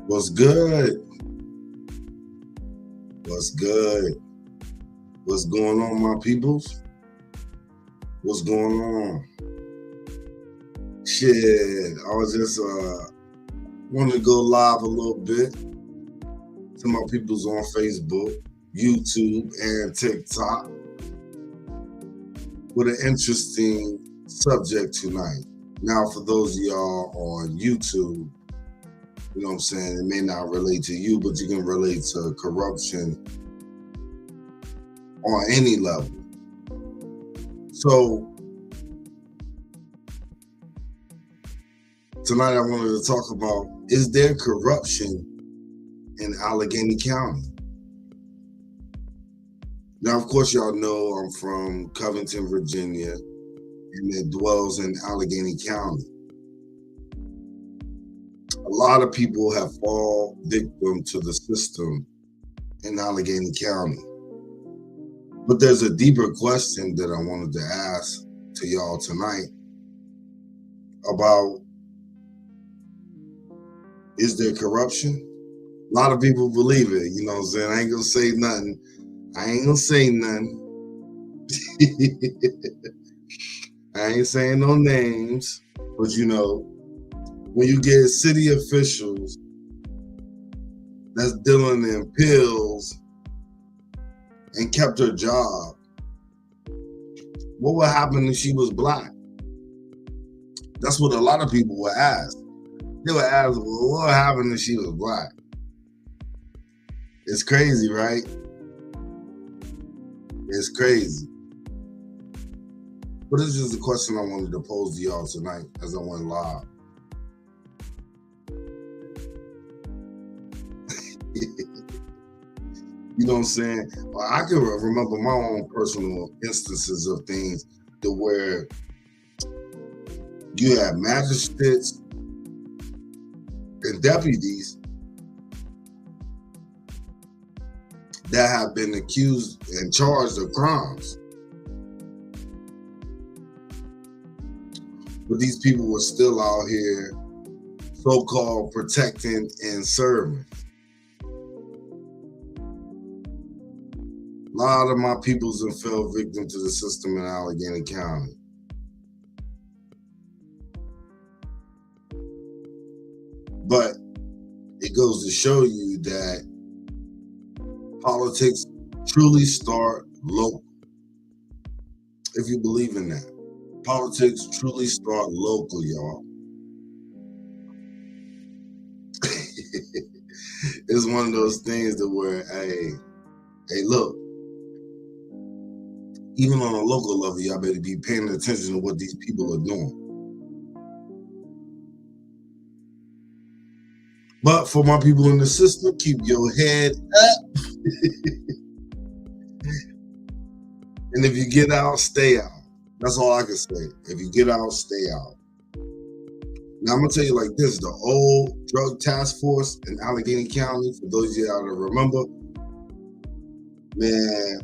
What's good? What's good? What's going on, my peoples? What's going on? Shit, I was just wanted to go live a little bit to my peoples on Facebook, YouTube, and TikTok with an interesting subject tonight. Now, for those of y'all on YouTube, you know what I'm saying, it may not relate to you, but you can relate to corruption on any level. So tonight I wanted to talk about, is there corruption in Alleghany County? Now, of course, y'all know I'm from Covington, Virginia, and it dwells in Alleghany County. A lot of people have fallen victim to the system in Alleghany County. But there's a deeper question that I wanted to ask to y'all tonight about, is there corruption? A lot of people believe it, you know what I'm saying? I ain't gonna say nothing. I ain't saying no names, but you know, when you get city officials that's dealing in pills and kept her job, what would happen if she was black? That's what a lot of people would ask. They would ask, well, what would happen if she was black? It's crazy, right? It's crazy. But this is the question I wanted to pose to y'all tonight as I went live. You know what I'm saying? Well, I can remember my own personal instances of things to where you have magistrates and deputies that have been accused and charged of crimes. But these people were still out here so-called protecting and serving. A lot of my peoples have fell victim to the system in Alleghany County. But it goes to show you that politics truly start local. If you believe in that. Politics truly start local, y'all. It's one of those things that where, hey, look, even on a local level, y'all better be paying attention to what these people are doing. But for my people in the system, keep your head up. And if you get out, stay out. That's all I can say. If you get out, stay out. Now, I'm going to tell you like this. The old drug task force in Alleghany County, for those of you that remember, man,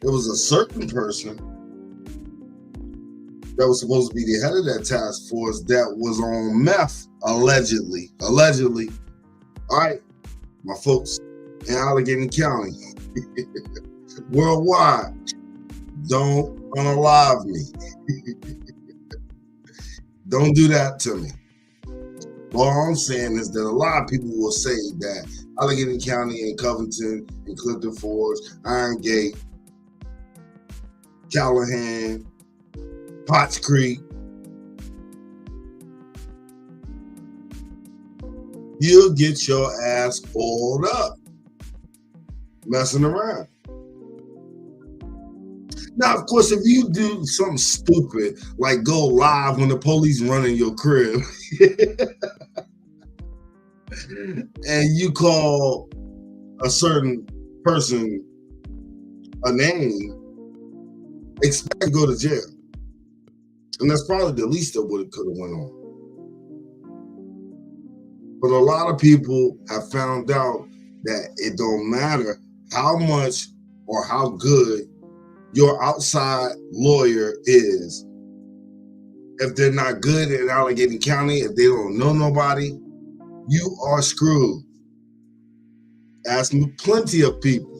there was a certain person that was supposed to be the head of that task force that was on meth, allegedly. All right, my folks in Alleghany County, worldwide, don't unalive me. Don't do that to me. All I'm saying is that a lot of people will say that Alleghany County and Covington and Clifton Forge, Iron Gate, Callahan, Potts Creek, you'll get your ass oiled up messing around. Now, of course, if you do something stupid, like go live when the police run in your crib, and you call a certain person a name, expect to go to jail. And that's probably the least of what it could have went on. But a lot of people have found out that it don't matter how much or how good your outside lawyer is. If they're not good in Alleghany County, if they don't know nobody, you are screwed. Ask me plenty of people.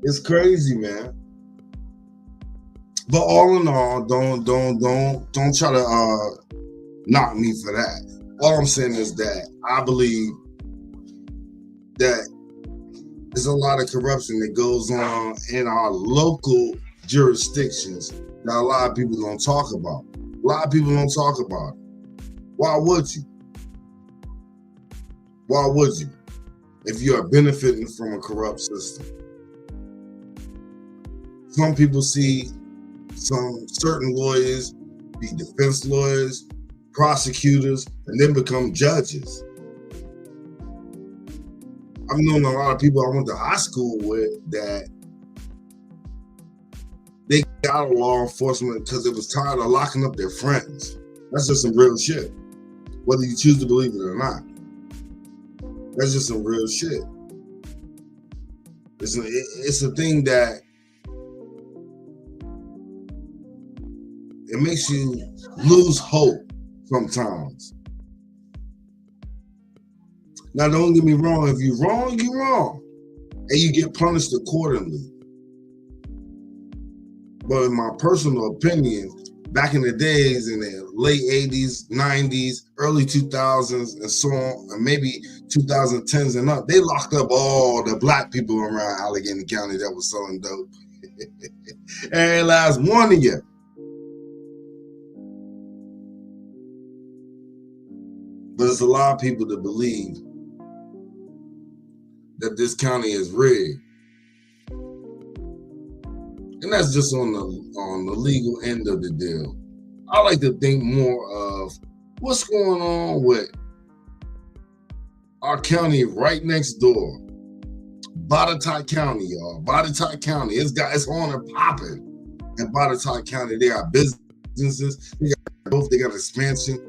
It's crazy, man. But all in all, don't try to knock me for that. All I'm saying is that I believe that there's a lot of corruption that goes on in our local jurisdictions that a lot of people don't talk about. A lot of people don't talk about it. Why would you? Why would you? If you are benefiting from a corrupt system. Some people see some certain lawyers be defense lawyers, prosecutors, and then become judges. I've known a lot of people I went to high school with that they got out of law enforcement because it was tired of locking up their friends. That's just some real shit. Whether you choose to believe it or not. That's just some real shit. It's a thing that it makes you lose hope sometimes. Now, don't get me wrong. If you're wrong, you're wrong. And you get punished accordingly. But in my personal opinion, back in the days, in the late 80s, 90s, early 2000s, and so on, and maybe 2010s and up, they locked up all the black people around Alleghany County that was selling dope. Every last one of you. But there's a lot of people that believe that this county is rigged. And that's just on the legal end of the deal. I like to think more of what's going on with our county right next door. Botetourt County, y'all. Botetourt County. It's on and popping. In Botetourt County, they got businesses, they got growth, they got expansion.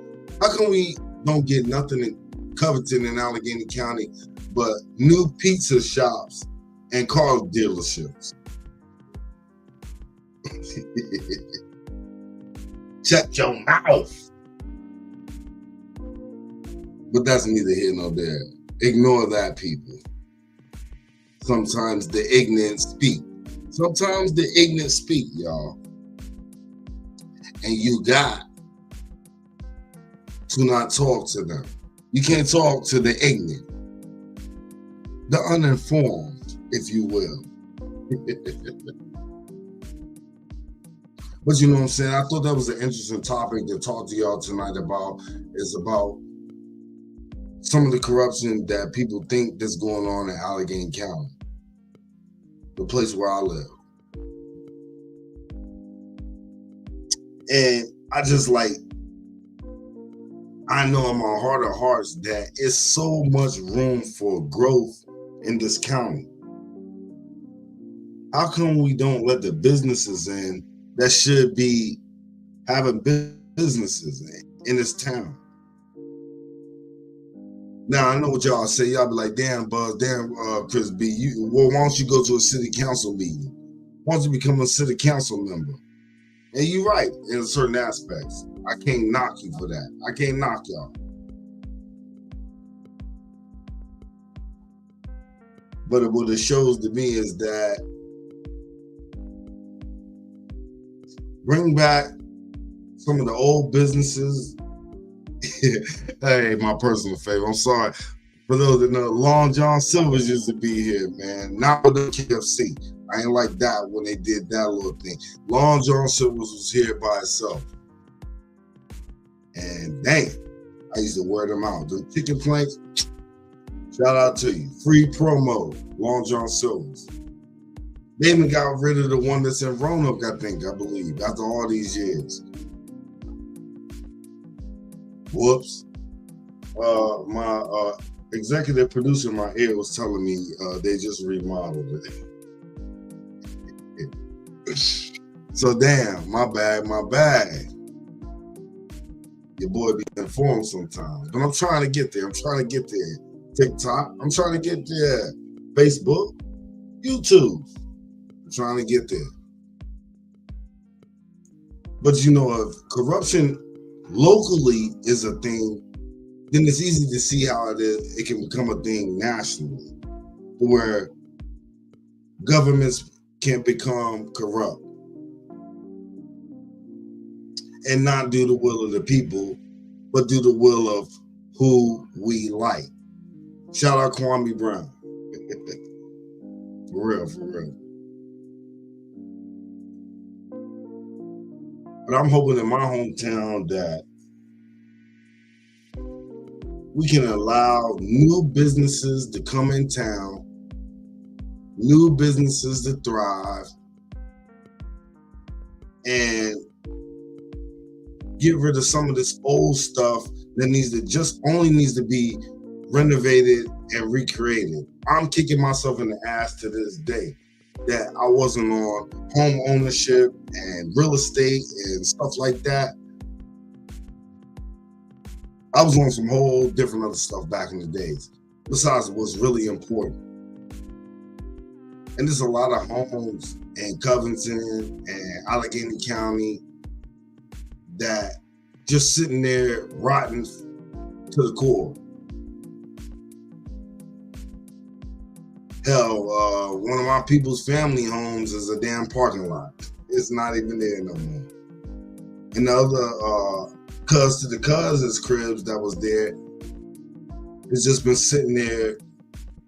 How come we don't get nothing in Covington in Alleghany County but new pizza shops and car dealerships? Shut your mouth. But that's neither here nor there. Ignore that, people. Sometimes the ignorant speak. Sometimes the ignorant speak, y'all. And you got to not talk to them. You can't talk to the ignorant, the uninformed, if you will. But you know what I'm saying? I thought that was an interesting topic to talk to y'all tonight about. Is about some of the corruption that people think that's going on in Alleghany County, the place where I live. And I just I know in my heart of hearts that it's so much room for growth in this county. How come we don't let the businesses in that should be having businesses in this town? Now, I know what y'all say. Y'all be like, damn, Buzz, damn, Chris B, why don't you go to a city council meeting? Why don't you become a city council member? And you're right in certain aspects. I can't knock you for that. I can't knock y'all. But what it shows to me is that bring back some of the old businesses. Hey, my personal favorite. I'm sorry. For those that know, Long John Silver's used to be here, man. Not with the KFC. I ain't like that when they did that little thing. Long John Silver's was here by itself. And dang, I used to wear them out. The chicken planks, shout out to you. Free promo, Long John Silver's. They even got rid of the one that's in Roanoke, I believe, after all these years. Whoops. My executive producer in my ear was telling me they just remodeled it. So damn, my bad. Your boy be informed sometimes. But I'm trying to get there. TikTok, I'm trying to get there. Facebook, YouTube. I'm trying to get there. But you know, if corruption locally is a thing, then it's easy to see how it can become a thing nationally, where governments can become corrupt and not do the will of the people, but do the will of who we like. Shout out Kwame Brown. For real, for real. But I'm hoping in my hometown that we can allow new businesses to come in town, new businesses to thrive, and get rid of some of this old stuff that only needs to be renovated and recreated. I'm kicking myself in the ass to this day that I wasn't on home ownership and real estate and stuff like that. I was on some whole different other stuff back in the days, besides what's really important. And there's a lot of homes in Covington and Alleghany County that just sitting there rotten to the core. Hell, one of my people's family homes is a damn parking lot. It's not even there no more. And the other cousin's cribs that was there, it's just been sitting there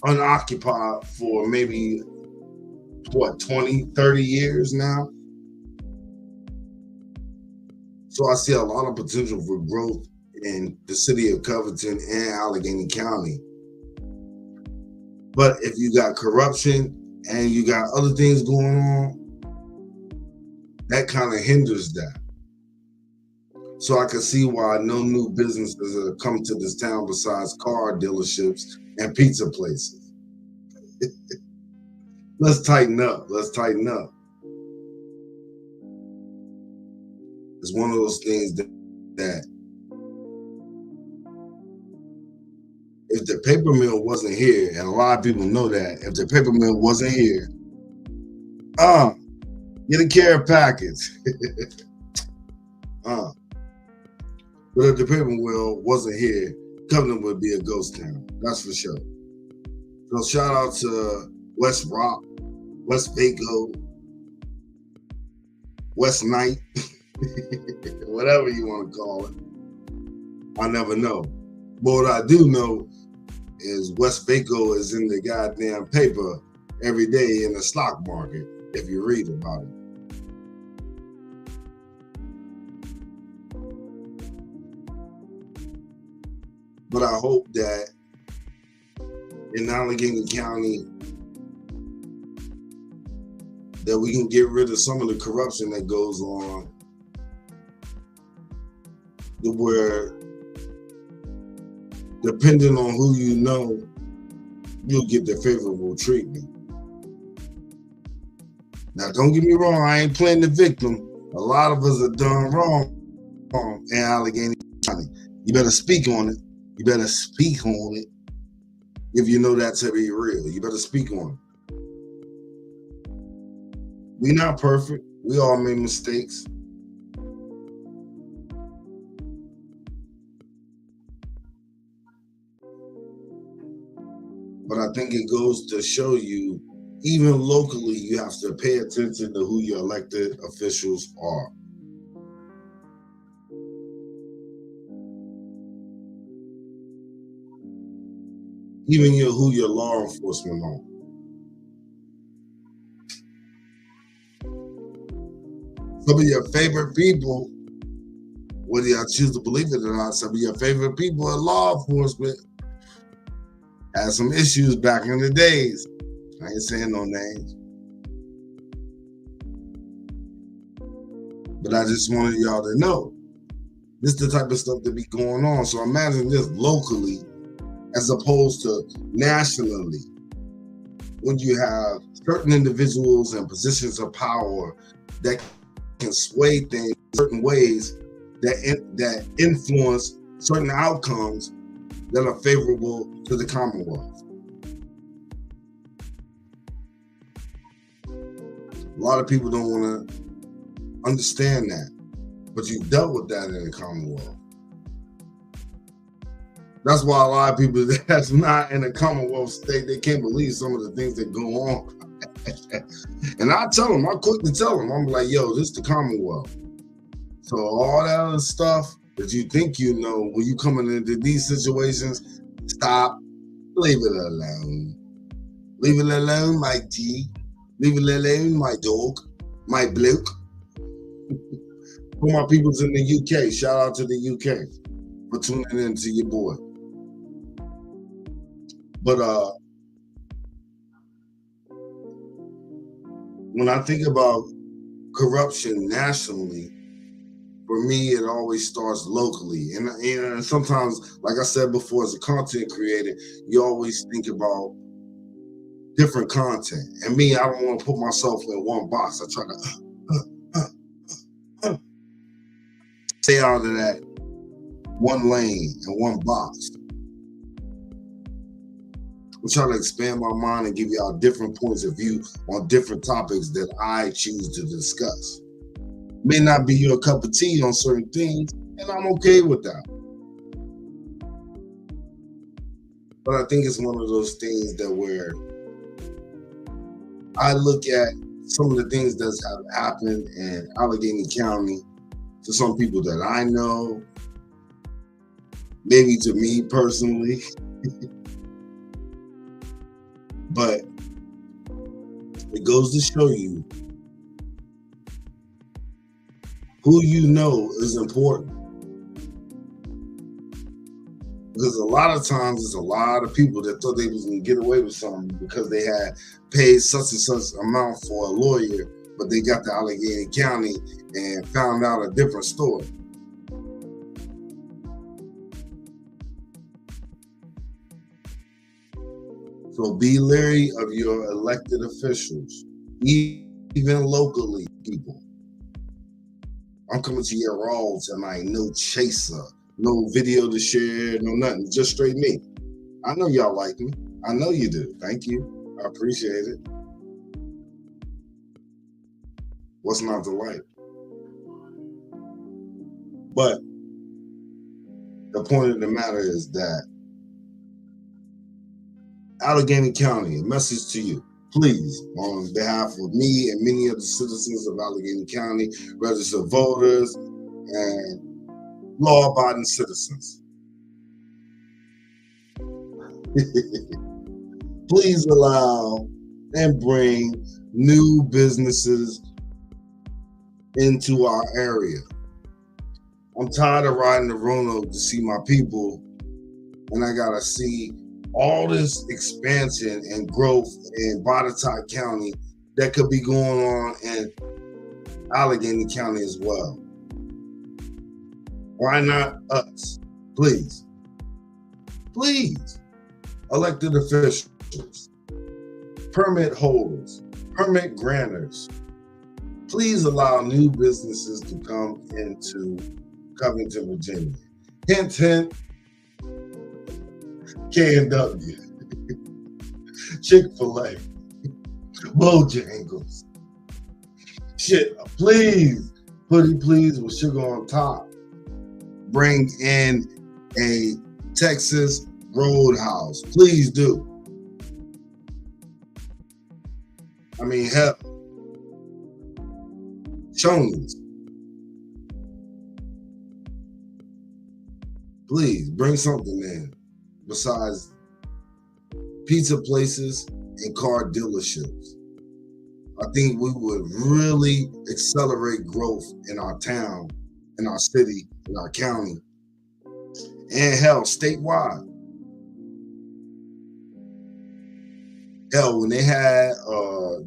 unoccupied for maybe, 20, 30 years now. So I see a lot of potential for growth in the city of Covington and Alleghany County. But if you got corruption and you got other things going on, that kind of hinders that. So I can see why no new businesses have come to this town besides car dealerships and pizza places. Let's tighten up. Let's tighten up. It's one of those things that if the paper mill wasn't here, and a lot of people know that, if the paper mill wasn't here, get a care package. But if the paper mill wasn't here, Covington would be a ghost town. That's for sure. So shout out to West Rock, West Vaco, West Night, whatever you want to call it. I never know. But what I do know is West Vaco is in the goddamn paper every day in the stock market, if you read about it. But I hope that in Alleghany County that we can get rid of some of the corruption that goes on, where depending on who you know, you'll get the favorable treatment. Now, don't get me wrong, I ain't playing the victim. A lot of us are done wrong in Alleghany County. You better speak on it. You better speak on it if you know that to be real. You better speak on it. We're not perfect. We all make mistakes. But I think it goes to show you, even locally, you have to pay attention to who your elected officials are. Even who your law enforcement are. Some of your favorite people, whether y'all choose to believe it or not, some of your favorite people in law enforcement had some issues back in the days. I ain't saying no names. But I just wanted y'all to know, this is the type of stuff that be going on. So imagine this locally as opposed to nationally, when you have certain individuals and positions of power that can sway things certain ways that influence certain outcomes that are favorable to the Commonwealth. A lot of people don't want to understand that. but you dealt with that in the Commonwealth. That's why a lot of people that's not in a Commonwealth state, they can't believe some of the things that go on. And I tell them, I'm quick to tell them, I'm like, yo, this is the Commonwealth. So all that other stuff that you think you know, when you coming into these situations, stop, leave it alone. Leave it alone, my G. Leave it alone, my dog, my bloke. For my peoples in the UK, shout out to the UK for tuning in to your boy. But when I think about corruption nationally, for me, it always starts locally. And sometimes, like I said before, as a content creator, you always think about different content. And me, I don't want to put myself in one box. I try to stay out of that one lane and one box. I'm trying to expand my mind and give y'all different points of view on different topics that I choose to discuss. May not be your cup of tea on certain things, and I'm okay with that. But I think it's one of those things that where I look at some of the things that have happened in Alleghany County to some people that I know, maybe to me personally. But it goes to show you who you know is important. Because a lot of times there's a lot of people that thought they was gonna get away with something because they had paid such and such amount for a lawyer, but they got to Alleghany County and found out a different story. So be leery of your elected officials, even locally, people. I'm coming to your raw tonight, no chaser, no video to share, no nothing, just straight me. I know y'all like me. I know you do. Thank you. I appreciate it. What's not to like? But the point of the matter is that Alleghany County, a message to you. Please, on behalf of me and many of the citizens of Alleghany County, registered voters, and law-abiding citizens, please allow and bring new businesses into our area. I'm tired of riding the Roanoke to see my people, and I gotta see all this expansion and growth in Botetourt County that could be going on in Alleghany County as well. Why not us? Please, please, elected officials, permit holders, permit granters, please allow new businesses to come into Covington, Virginia. Hint, hint, K&W, Chick-fil-A, Bojangles. Shit, please, please, with sugar on top. Bring in a Texas Roadhouse. Please do. I mean, hell, Shoney's. Please bring something in besides pizza places and car dealerships. I think we would really accelerate growth in our town, in our city, in our county, and hell, statewide. Hell, when they had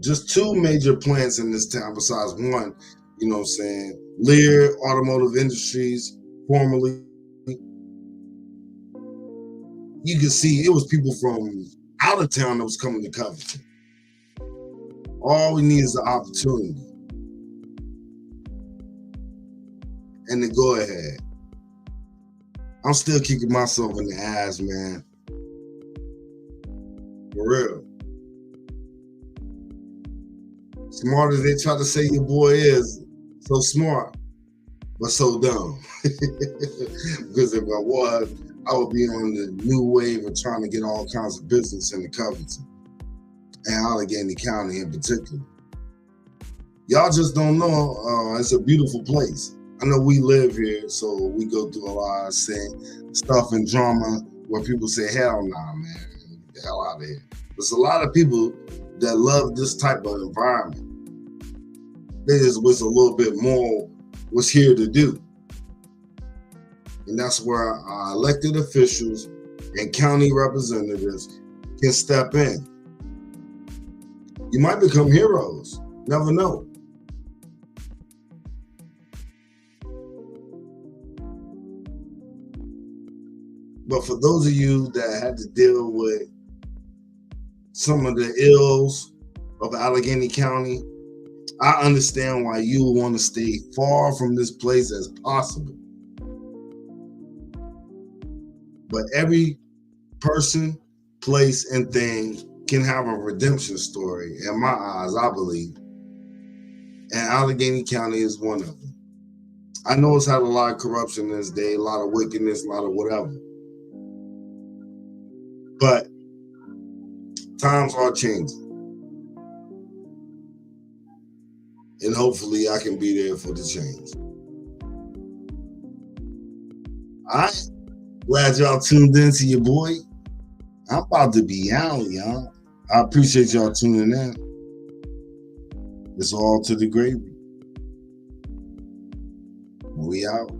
just two major plants in this town besides one, you know what I'm saying, Lear Automotive Industries, formerly, you could see it was people from out of town that was coming to Covington. All we need is the opportunity and the go ahead. I'm still kicking myself in the ass, man. For real. Smart as they try to say your boy is, so smart. but so dumb. Because if I was, I would be on the new wave of trying to get all kinds of business in the Covington and Alleghany County in particular. Y'all just don't know. It's a beautiful place. I know we live here, so we go through a lot of stuff and drama where people say, hell nah, man, get the hell out of here. There's a lot of people that love this type of environment. They just wish a little bit more was here to do. And that's where our elected officials and county representatives can step in. You might become heroes. Never know. But for those of you that had to deal with some of the ills of Alleghany County, I understand why you want to stay far from this place as possible. But every person, place, and thing can have a redemption story, in my eyes, I believe. And Alleghany County is one of them. I know it's had a lot of corruption this day, a lot of wickedness, a lot of whatever. But times are changing. And hopefully I can be there for the change. All right. Glad y'all tuned in to your boy. I'm about to be out, y'all. I appreciate y'all tuning in. It's all to the gravy. We out.